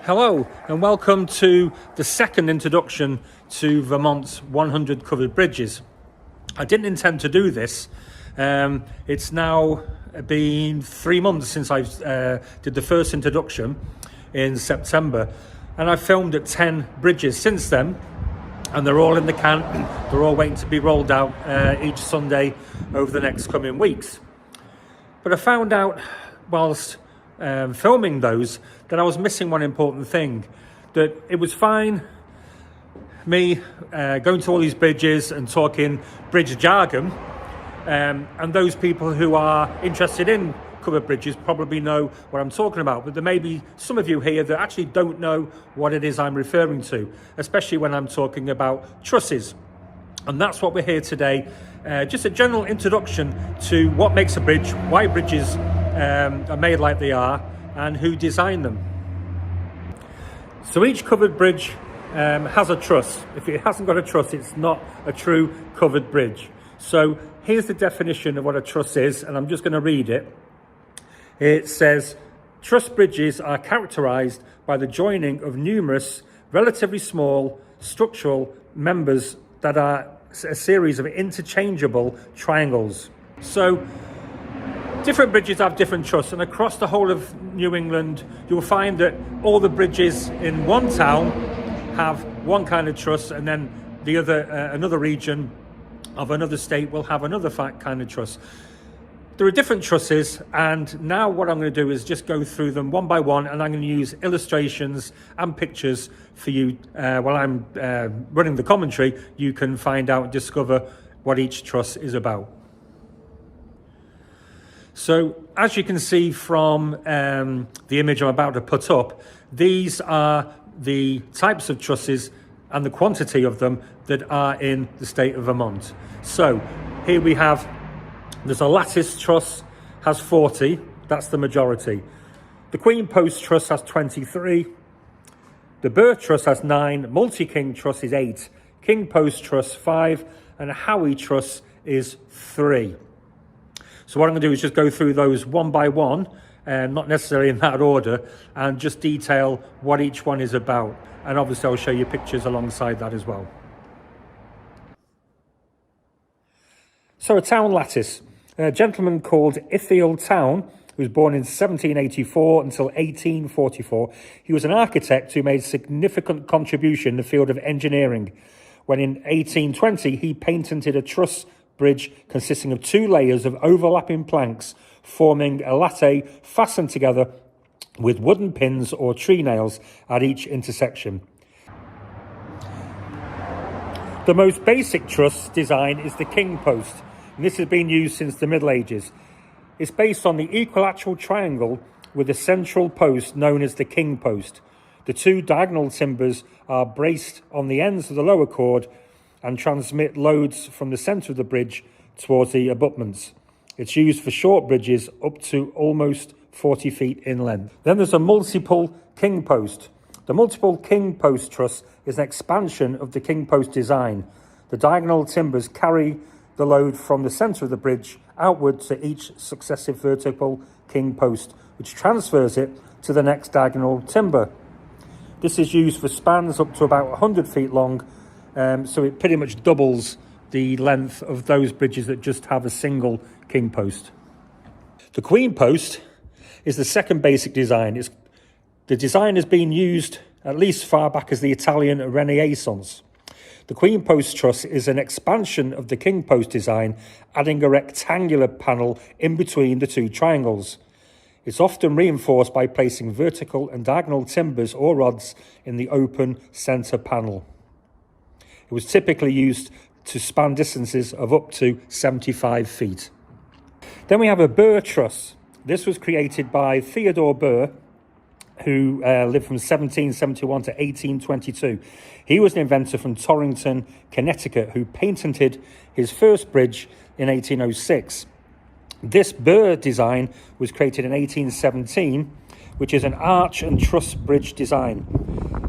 Hello and welcome to the second introduction to Vermont's 100 covered bridges. I didn't intend to do this. It's now been 3 months since I did the first introduction in September, and I've filmed at 10 bridges since then, and they're all in the can. They're all waiting to be rolled out each Sunday over the next coming weeks. But I found out whilst filming those that I was missing one important thing, that it was fine me going to all these bridges and talking bridge jargon, and those people who are interested in covered bridges probably know what I'm talking about, but there may be some of you here that actually don't know what it is I'm referring to, especially when I'm talking about trusses. And that's what we're here today, just a general introduction to what makes a bridge, why bridges are made like they are, and who designed them. So each covered bridge has a truss. If it hasn't got a truss, it's not a true covered bridge. So here's the definition of what a truss is, and I'm just going to read it. It says, truss bridges are characterized by the joining of numerous, relatively small structural members that are a series of interchangeable triangles. So different bridges have different trusses, and across the whole of New England, you'll find that all the bridges in one town have one kind of truss, and then the other, another region of another state will have another kind of truss. There are different trusses, and now what I'm going to do is just go through them one by one, and I'm going to use illustrations and pictures for you while I'm running the commentary. You can find out and discover what each truss is about. So as you can see from the image I'm about to put up, these are the types of trusses and the quantity of them that are in the state of Vermont. So here we have, there's a lattice truss, has 40, that's the majority. The queen post truss has 23. The burr truss has 9, multi-king truss is 8, king post truss 5, and a howie truss is 3. So what I'm going to do is just go through those one by one, not necessarily in that order, and just detail what each one is about. And obviously I'll show you pictures alongside that as well. So a town lattice. A gentleman called Phill Gatenby, who was born in 1784 until 1844. He was an architect who made significant contribution in the field of engineering, when in 1820 he patented a truss bridge consisting of 2 layers of overlapping planks forming a latte fastened together with wooden pins or tree nails at each intersection. The most basic truss design is the king post, and this has been used since the Middle Ages. It's based on the equilateral triangle with a central post known as the king post. The 2 diagonal timbers are braced on the ends of the lower chord and transmit loads from the centre of the bridge towards the abutments. It's used for short bridges up to almost 40 feet in length. Then there's a multiple king post. The multiple king post truss is an expansion of the king post design. The diagonal timbers carry the load from the centre of the bridge outward to each successive vertical king post, which transfers it to the next diagonal timber. This is used for spans up to about 100 feet long, so it pretty much doubles the length of those bridges that just have a single king post. The queen post is the second basic design. The design has been used at least far back as the Italian Renaissance. The queen post truss is an expansion of the king post design, adding a rectangular panel in between the 2 triangles. It's often reinforced by placing vertical and diagonal timbers or rods in the open centre panel. It was typically used to span distances of up to 75 feet. Then we have a burr truss. This was created by Theodore Burr, who lived from 1771 to 1822. He was an inventor from Torrington, Connecticut, who patented his first bridge in 1806. This burr design was created in 1817, which is an arch and truss bridge design.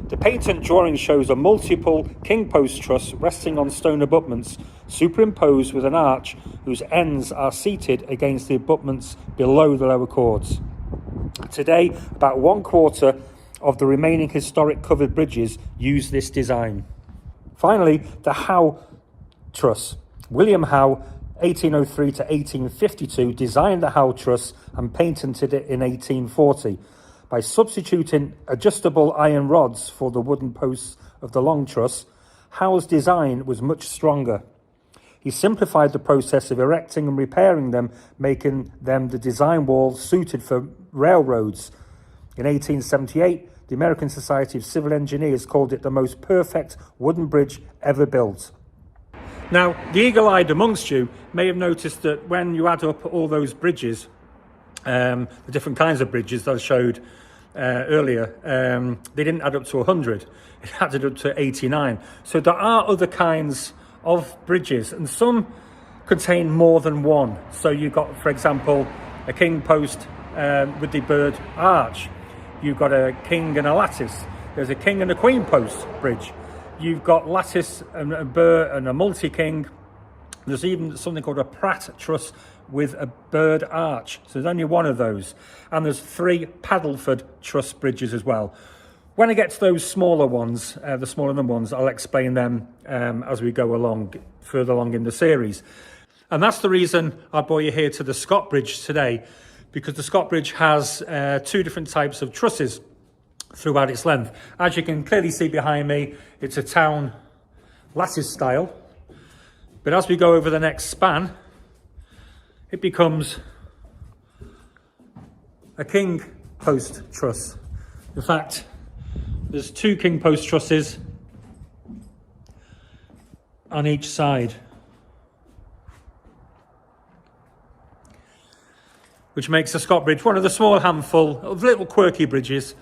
The patent drawing shows a multiple king post truss resting on stone abutments superimposed with an arch whose ends are seated against the abutments below the lower chords. Today, about 1/4 of the remaining historic covered bridges use this design. Finally, the Howe Truss. William Howe, 1803 to 1852, designed the Howe Truss and patented it in 1840. By substituting adjustable iron rods for the wooden posts of the long truss, Howe's design was much stronger. He simplified the process of erecting and repairing them, making them the design walls suited for railroads. In 1878, the American Society of Civil Engineers called it the most perfect wooden bridge ever built. Now, the eagle-eyed amongst you may have noticed that when you add up all those bridges, the different kinds of bridges that I showed earlier, they didn't add up to 100. It added up to 89. So there are other kinds of bridges, and some contain more than one. So you've got, for example, a king post with the bird arch. You've got a king and a lattice. There's a king and a queen post bridge. You've got lattice and a bird and a multi-king. There's even something called a Pratt truss with a bird arch. So there's only one of those. And there's 3 Paddleford truss bridges as well. When I get to those smaller ones, the smaller than ones, I'll explain them as we go along, further along in the series. And that's the reason I brought you here to the Scott Bridge today, because the Scott Bridge has 2 different types of trusses throughout its length. As you can clearly see behind me, it's a town lattice style. But as we go over the next span, it becomes a king post truss. In fact, there's 2 king post trusses on each side, which makes the Scott Bridge one of the small handful of little quirky bridges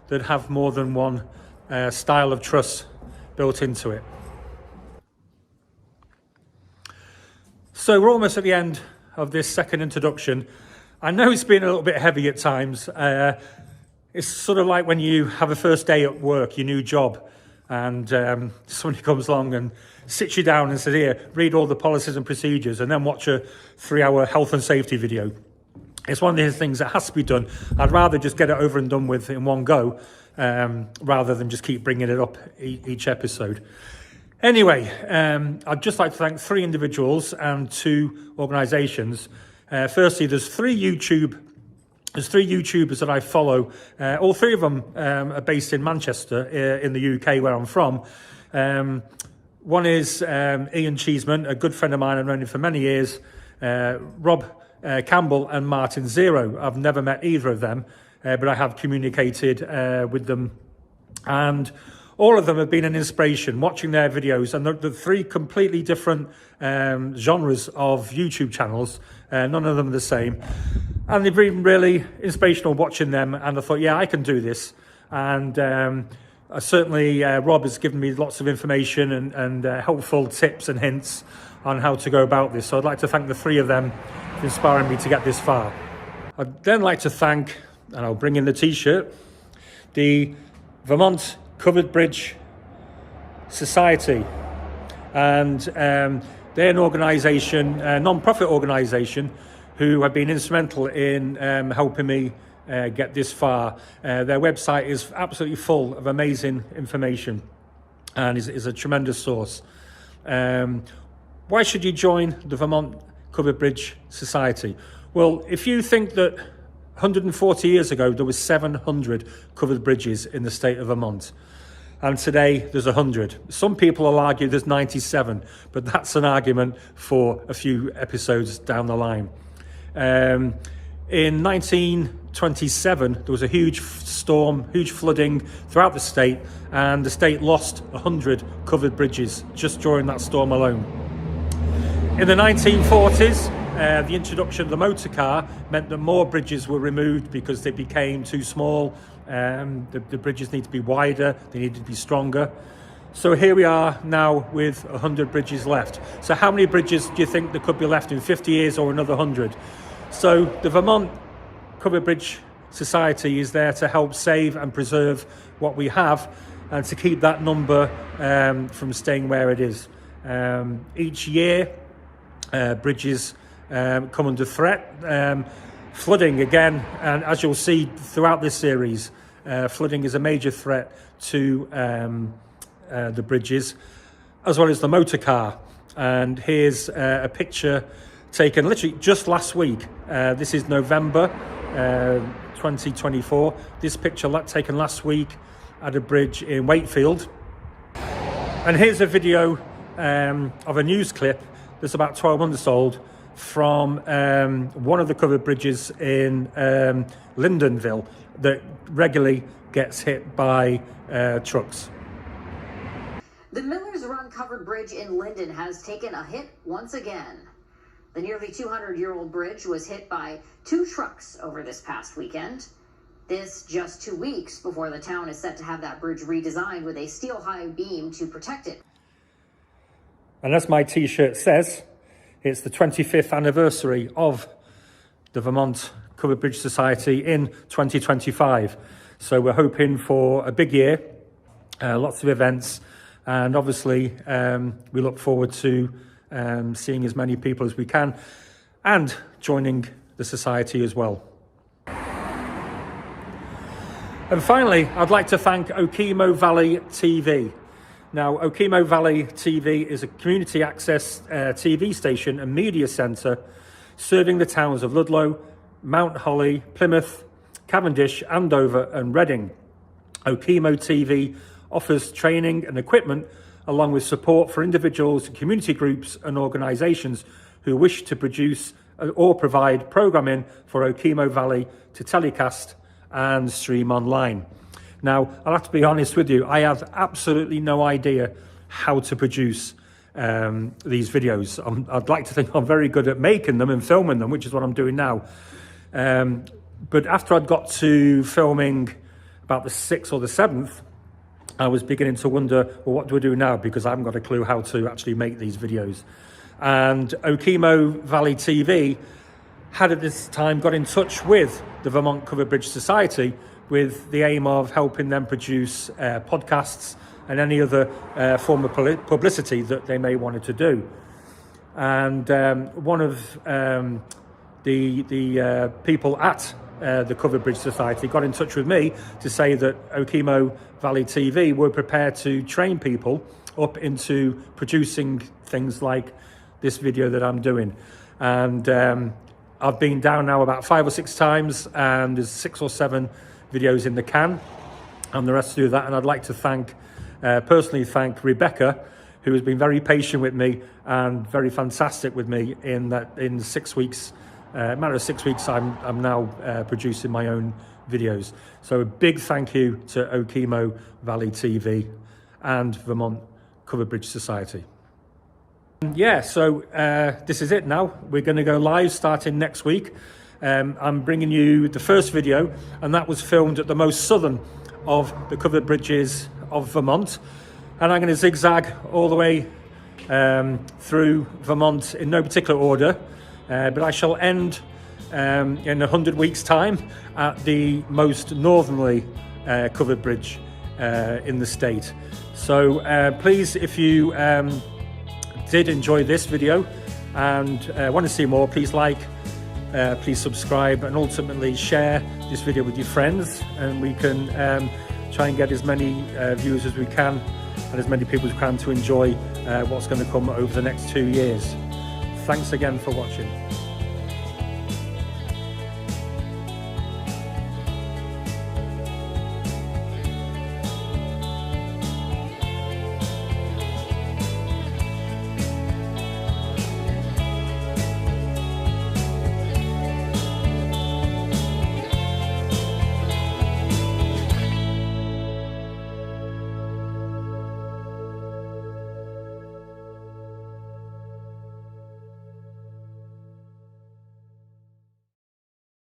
that have more than one style of truss built into it. So we're almost at the end of this second introduction. I know it's been a little bit heavy at times. It's sort of like when you have a first day at work, your new job, and somebody comes along and sits you down and says, here, read all the policies and procedures and then watch a 3-hour health and safety video. It's one of these things that has to be done. I'd rather just get it over and done with in one go, rather than just keep bringing it up each episode. Anyway, I'd just like to thank 3 individuals and 2 organisations. Firstly, there's 3 YouTubers that I follow. All 3 of them are based in Manchester, in the UK, where I'm from. One is Ian Cheeseman, a good friend of mine. I've known him for many years. Rob Campbell and Martin Zero. I've never met either of them, but I have communicated with them. And all of them have been an inspiration, watching their videos. And the 3 completely different genres of YouTube channels. None of them are the same. And they've been really inspirational watching them. And I thought, yeah, I can do this. And certainly Rob has given me lots of information and helpful tips and hints on how to go about this. So I'd like to thank the 3 of them for inspiring me to get this far. I'd then like to thank, and I'll bring in the t-shirt, the Vermont Covered Bridge Society. And they're an organisation, a non-profit organisation, who have been instrumental in helping me get this far. Their website is absolutely full of amazing information and is a tremendous source. Why should you join the Vermont Covered Bridge Society? Well, if you think that 140 years ago there was 700 covered bridges in the state of Vermont, and today there's 100. Some people will argue there's 97, but that's an argument for a few episodes down the line. In 1927, there was a huge storm, huge flooding throughout the state, and the state lost 100 covered bridges just during that storm alone. In the 1940s, the introduction of the motor car meant that more bridges were removed because they became too small. The bridges need to be wider, they need to be stronger. So here we are now with 100 bridges left. So how many bridges do you think there could be left in 50 years or another 100? So the Vermont Covered Bridge Society is there to help save and preserve what we have and to keep that number from staying where it is. Each year, bridges come under threat. Flooding again, and as you'll see throughout this series, flooding is a major threat to the bridges, as well as the motor car. And here's a picture taken literally just last week. This is November 2024. This picture taken last week at a bridge in Wakefield. And here's a video of a news clip that's about 12 months old from one of the covered bridges in Lyndonville that regularly gets hit by trucks. The Miller's Run covered bridge in Lyndon has taken a hit once again. The nearly 200-year-old bridge was hit by 2 trucks over this past weekend. This just 2 weeks before the town is set to have that bridge redesigned with a steel-high beam to protect it. And as my t-shirt says, it's the 25th anniversary of the Vermont Covered Bridge Society in 2025. So we're hoping for a big year, lots of events, and obviously we look forward to seeing as many people as we can and joining the society as well. And finally, I'd like to thank Okemo Valley TV. Now, Okemo Valley TV is a community access TV station and media centre serving the towns of Ludlow, Mount Holly, Plymouth, Cavendish, Andover and Reading. Okemo TV offers training and equipment along with support for individuals, community groups and organisations who wish to produce or provide programming for Okemo Valley to telecast and stream online. Now, I'll have to be honest with you, I have absolutely no idea how to produce these videos. I'd like to think I'm very good at making them and filming them, which is what I'm doing now. But after I'd got to filming about the 6th or the 7th, I was beginning to wonder, well, what do I do now? Because I haven't got a clue how to actually make these videos. And Okemo Valley TV had at this time got in touch with the Vermont Covered Bridge Society with the aim of helping them produce podcasts and any other form of publicity that they may wanted to do. And one of the people at the Covered Bridge Society got in touch with me to say that Okemo Valley TV were prepared to train people up into producing things like this video that I'm doing. And I've been down now about 5 or 6 times, and there's 6 or 7 videos in the can, and the rest to do that. And I'd like to personally thank Rebecca, who has been very patient with me and very fantastic with me in that in 6 weeks, matter of 6 weeks, I'm now producing my own videos. So a big thank you to Okemo Valley TV and Vermont Covered Bridge Society. Yeah, so this is it now. We're going to go live starting next week. I'm bringing you the first video, and that was filmed at the most southern of the covered bridges of Vermont. And I'm going to zigzag all the way through Vermont in no particular order, but I shall end in 100 weeks' time at the most northerly covered bridge in the state. So please, if you did enjoy this video and want to see more, please like, please subscribe, and ultimately share this video with your friends, and we can try and get as many viewers as we can and as many people as we can to enjoy what's going to come over the next 2 years. Thanks again for watching.